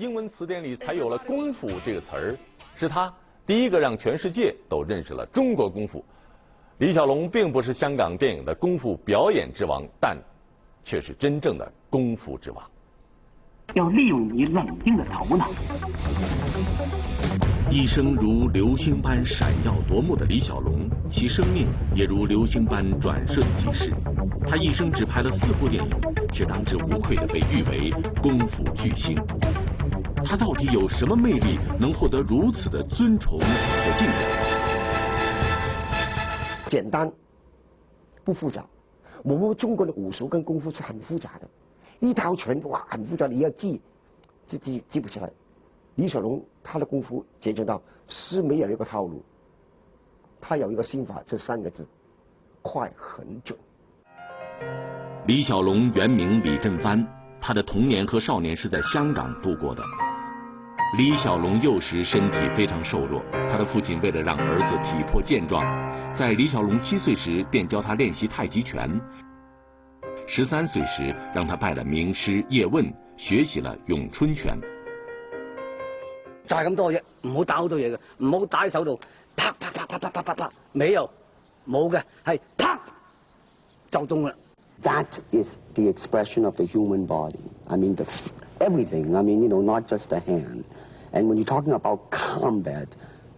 英文词典里才有了“功夫”这个词儿，是他第一个让全世界都认识了中国功夫。李小龙并不是香港电影的功夫表演之王，但却是真正的功夫之王。要利用你冷静的头脑。一生如流星般闪耀夺目的李小龙，其生命也如流星般转瞬即逝。他一生只拍了4部电影，却当之无愧地被誉为功夫巨星。他到底有什么魅力，能获得如此的尊崇和敬仰？简单，不复杂。我们中国的武术跟功夫是很复杂的，一套拳哇很复杂，你要记不起来。李小龙他的功夫简单到是没有一个套路，他有一个心法，就3个字：快、很、准。李小龙原名李振藩，他的童年和少年是在香港度过的。李小龙幼时身体非常瘦弱，他的父亲为了让儿子体魄健壮，在李小龙7岁时便教他练习太极拳。13岁时让他拜了名师叶问，学習了咏春拳。就係咁多啫，唔好打好多嘢嘅，唔好打喺手度，啪啪啪啪啪啪啪啪，沒有，冇嘅，係啪就中啦。That is the expression of the human body. I mean, everything. I mean, not just the hand. And when you're talking about combat,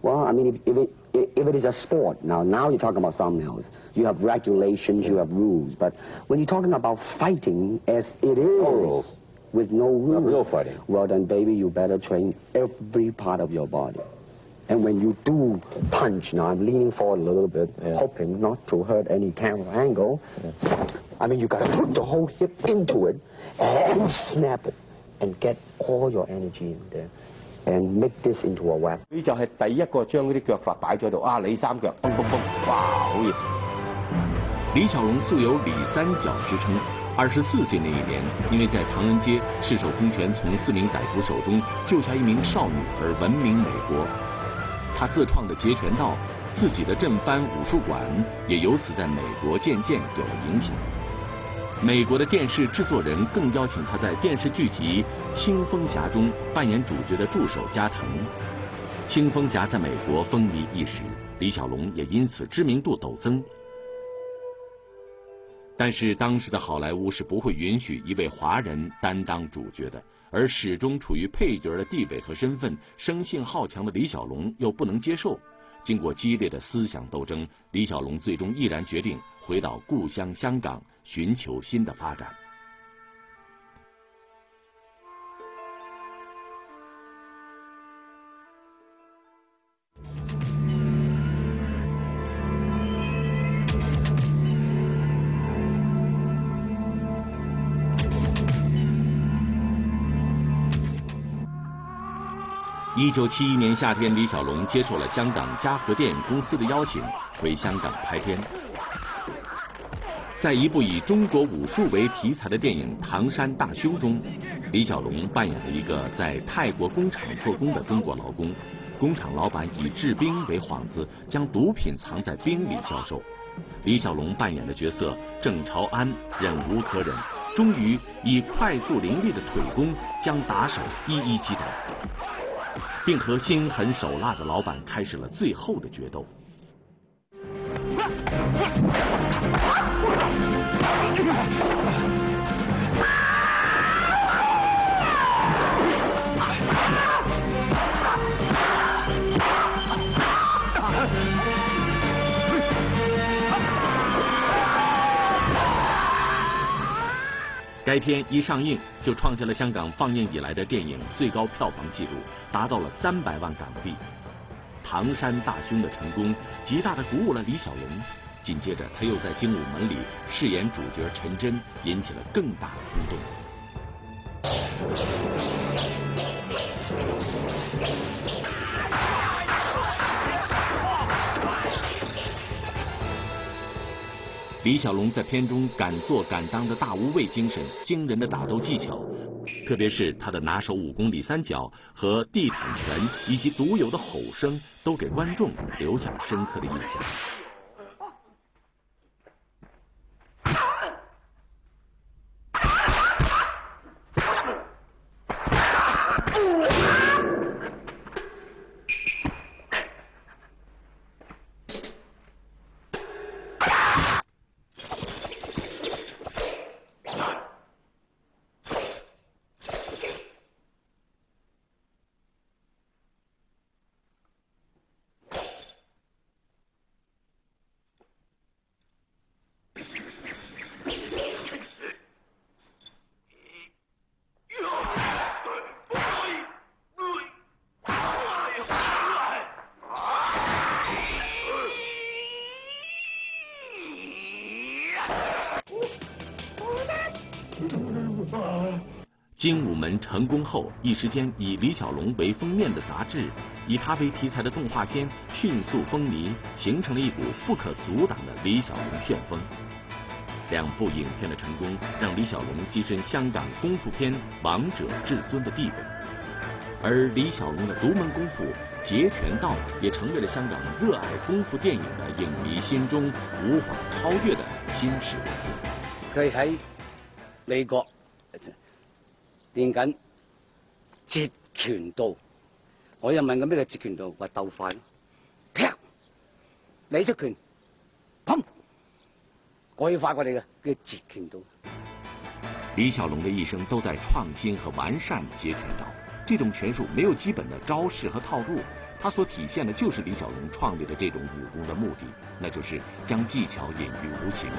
well, I mean, if it is a sport, now you're talking about something else. You have regulations, you have rules. But when you're talking about fighting as it is, with no rules, real fighting. Well, then, baby, you better train every part of your body. And when you do punch, now I'm leaning forward a little bit, hoping not to hurt any camera angle. I mean, you got to put the whole hip into it and snap it and get all your energy in there and make this into a weapon. 佢就係第一個將嗰啲腳法擺咗度啊，李三腳，嘣嘣嘣，哇，好嘢！李小龍素有李三角之稱。24歲那一年，因為在唐人街赤手空拳從4名歹徒手中救下1名少女而聞名美國。他自創的截拳道，自己的振藩武術館也由此在美國漸漸有了影響。美國的電視製作人更邀請他在電視劇集《青蜂俠》中扮演主角的助手加藤。青蜂俠在美國風靡一時，李小龍也因此知名度陡增。但是当时的好莱坞是不会允许一位华人担当主角的，而始终处于配角的地位和身份，生性好强的李小龙又不能接受。经过激烈的思想斗争，李小龙最终毅然决定回到故乡香港，寻求新的发展。1971年夏天，李小龙接受了香港嘉禾电影公司的邀请，回香港拍片。在一部以中国武术为题材的电影《唐山大兄》中，李小龙扮演了一个在泰国工厂做工的中国劳工。工厂老板以制冰为幌子，将毒品藏在冰里销售。李小龙扮演的角色郑朝安忍无可忍，终于以快速凌厉的腿功将打手一一击倒，并和心狠手辣的老板开始了最后的决斗。该片一上映就创下了香港放映以来的电影最高票房纪录，达到了300万港币。唐山大兄的成功极大地鼓舞了李小龙，紧接着他又在精武门里饰演主角陈真，引起了更大的轰动。李小龙在片中敢做敢当的大无畏精神，惊人的打斗技巧，特别是他的拿手武功李三角和地毯拳以及独有的吼声，都给观众留下了深刻的印象。精武门成功后，一时间以李小龙为封面的杂志，以他为题材的动画片迅速风靡，形成了一股不可阻挡的李小龙旋风。2部影片的成功，让李小龙跻身香港功夫片王者至尊的地位，而李小龙的独门功夫截拳道也成为了香港热爱功夫電影的影迷心中無法超越的新事物。佢喺美國練緊截拳道，我又問佢咩叫截拳道，話鬥快咯，啪，你出拳，砰，我要快過你嘅，叫截拳道。李小龍的一生都在創新和完善截拳道。这种拳术没有基本的招式和套路，它所体现的就是李小龙创立的这种武功的目的，那就是将技巧隐于无形。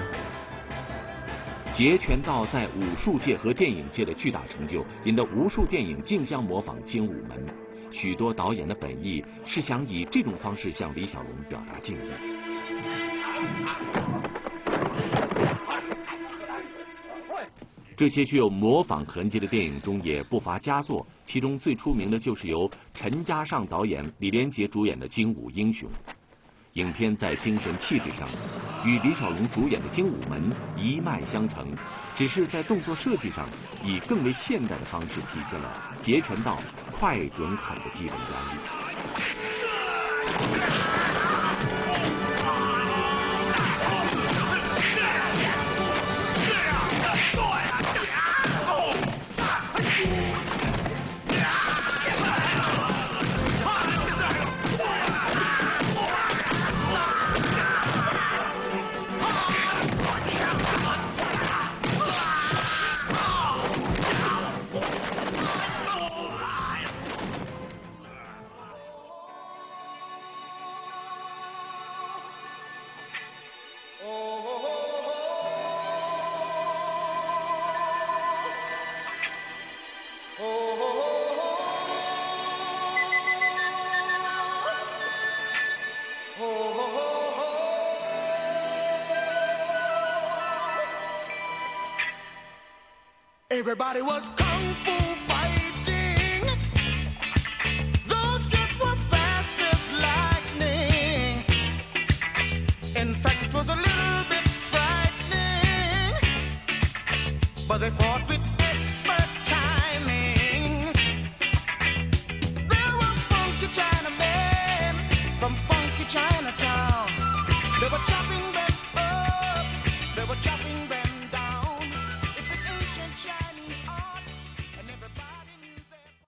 截拳道在武术界和电影界的巨大成就，引得无数电影竞相模仿精武门。许多导演的本意是想以这种方式向李小龙表达敬意。这些具有模仿痕迹的电影中也不乏佳作，其中最出名的就是由陈嘉上导演、李连杰主演的《精武英雄》。影片在精神气质上与李小龙主演的《精武门》一脉相承，只是在动作设计上以更为现代的方式体现了截拳道快准狠的基本原理。Everybody was kung fu fighting. Those kids were fast as lightning. In fact, it was a little bit frightening. But they fought